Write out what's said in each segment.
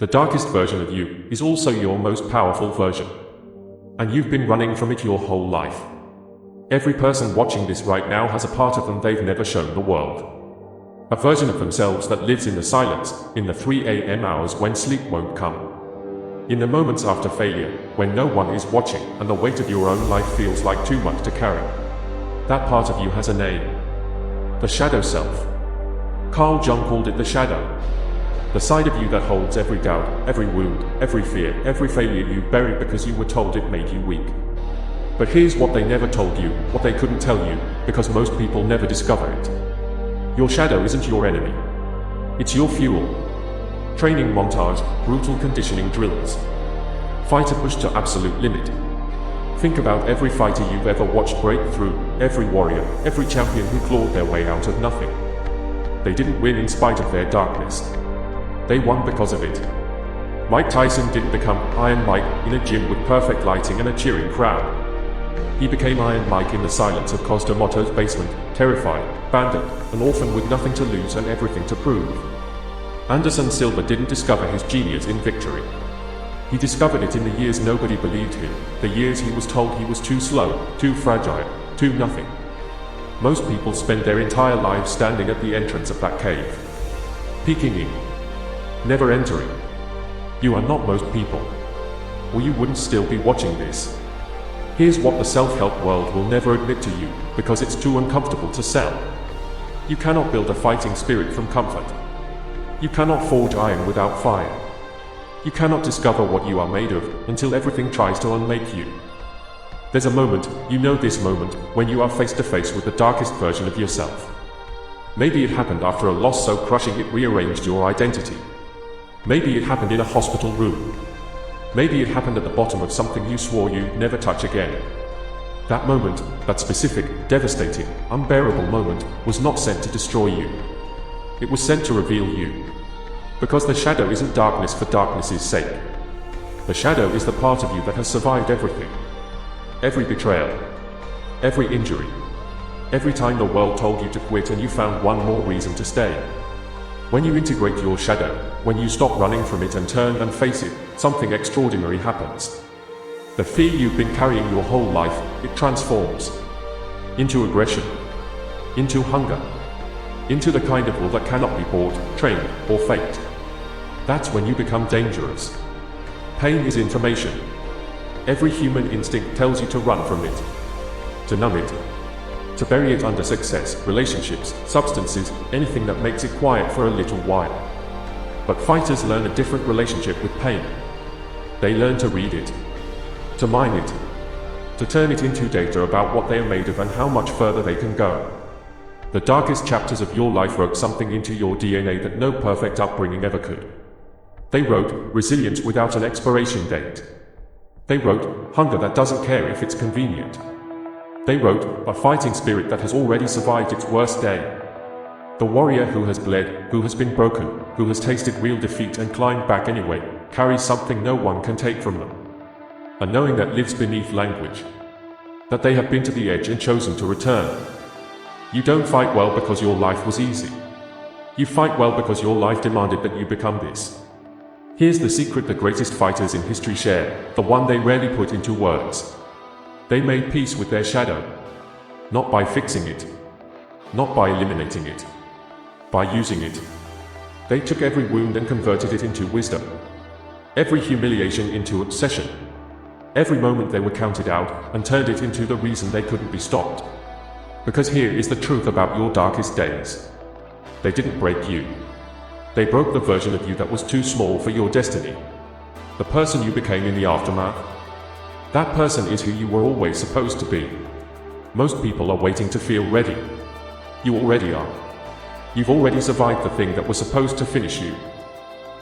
The darkest version of you is also your most powerful version. And you've been running from it your whole life. Every person watching this right now has a part of them they've never shown the world. A version of themselves that lives in the silence, in the 3 a.m. hours when sleep won't come. In the moments after failure, when no one is watching and the weight of your own life feels like too much to carry. That part of you has a name. The shadow self. Jung called it the shadow. The side of you that holds every doubt, every wound, every fear, every failure you buried because you were told it made you weak. But here's what they never told you, what they couldn't tell you, because most people never discover it. Your shadow isn't your enemy. It's your fuel. Training montage, brutal conditioning drills. Fighter pushed to absolute limit. Think about every fighter you've ever watched break through, every warrior, every champion who clawed their way out of nothing. They didn't win in spite of their darkness. They won because of it. Mike Tyson didn't become Iron Mike in a gym with perfect lighting and a cheering crowd. He became Iron Mike in the silence of Cosdomoto's basement, terrified, abandoned, an orphan with nothing to lose and everything to prove. Anderson Silva didn't discover his genius in victory. He discovered it in the years nobody believed him, the years he was told he was too slow, too fragile, too nothing. Most people spend their entire lives standing at the entrance of that cave. Peeking in. Never entering. You are not most people. Or you wouldn't still be watching this. Here's what the self-help world will never admit to you, because it's too uncomfortable to sell. You cannot build a fighting spirit from comfort. You cannot forge iron without fire. You cannot discover what you are made of until everything tries to unmake you. There's a moment, you know this moment, when you are face to face with the darkest version of yourself. Maybe it happened after a loss so crushing it rearranged your identity. Maybe it happened in a hospital room. Maybe it happened at the bottom of something you swore you'd never touch again. That moment, that specific, devastating, unbearable moment, was not sent to destroy you. It was sent to reveal you. Because the shadow isn't darkness for darkness's sake. The shadow is the part of you that has survived everything. Every betrayal. Every injury. Every time the world told you to quit and you found one more reason to stay. When you integrate your shadow, when you stop running from it and turn and face it, something extraordinary happens. The fear you've been carrying your whole life, it transforms. Into aggression. Into hunger. Into the kind of will that cannot be bought, trained, or faked. That's when you become dangerous. Pain is information. Every human instinct tells you to run from it. To numb it. To bury it under success, relationships, substances, anything that makes it quiet for a little while. But fighters learn a different relationship with pain. They learn to read it. To mine it. To turn it into data about what they are made of and how much further they can go. The darkest chapters of your life wrote something into your DNA that no perfect upbringing ever could. They wrote resilience without an expiration date. They wrote hunger that doesn't care if it's convenient. They wrote a fighting spirit that has already survived its worst day. The warrior who has bled, who has been broken, who has tasted real defeat and climbed back anyway, carries something no one can take from them. A knowing that lives beneath language. That they have been to the edge and chosen to return. You don't fight well because your life was easy. You fight well because your life demanded that you become this. Here's the secret the greatest fighters in history share, the one they rarely put into words. They made peace with their shadow. Not by fixing it. Not by eliminating it. By using it. They took every wound and converted it into wisdom. Every humiliation into obsession. Every moment they were counted out and turned it into the reason they couldn't be stopped. Because here is the truth about your darkest days. They didn't break you. They broke the version of you that was too small for your destiny. The person you became in the aftermath. That person is who you were always supposed to be. Most people are waiting to feel ready. You already are. You've already survived the thing that was supposed to finish you.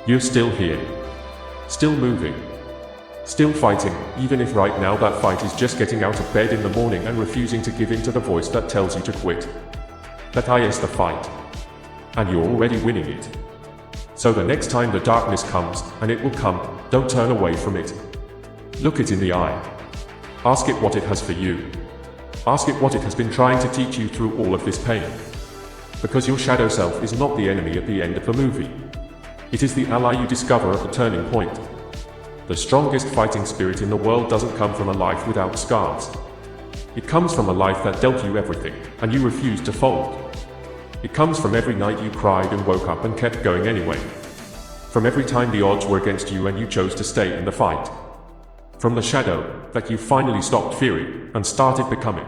You're still here. Still moving. Still fighting, even if right now that fight is just getting out of bed in the morning and refusing to give in to the voice that tells you to quit. That is the fight. And you're already winning it. So the next time the darkness comes, and it will come, don't turn away from it. Look it in the eye. Ask it what it has for you. Ask it what it has been trying to teach you through all of this pain. Because your shadow self is not the enemy at the end of the movie. It is the ally you discover at the turning point. The strongest fighting spirit in the world doesn't come from a life without scars. It comes from a life that dealt you everything, and you refused to fold. It comes from every night you cried and woke up and kept going anyway. From every time the odds were against you and you chose to stay in the fight. From the shadow that you finally stopped fearing and started becoming.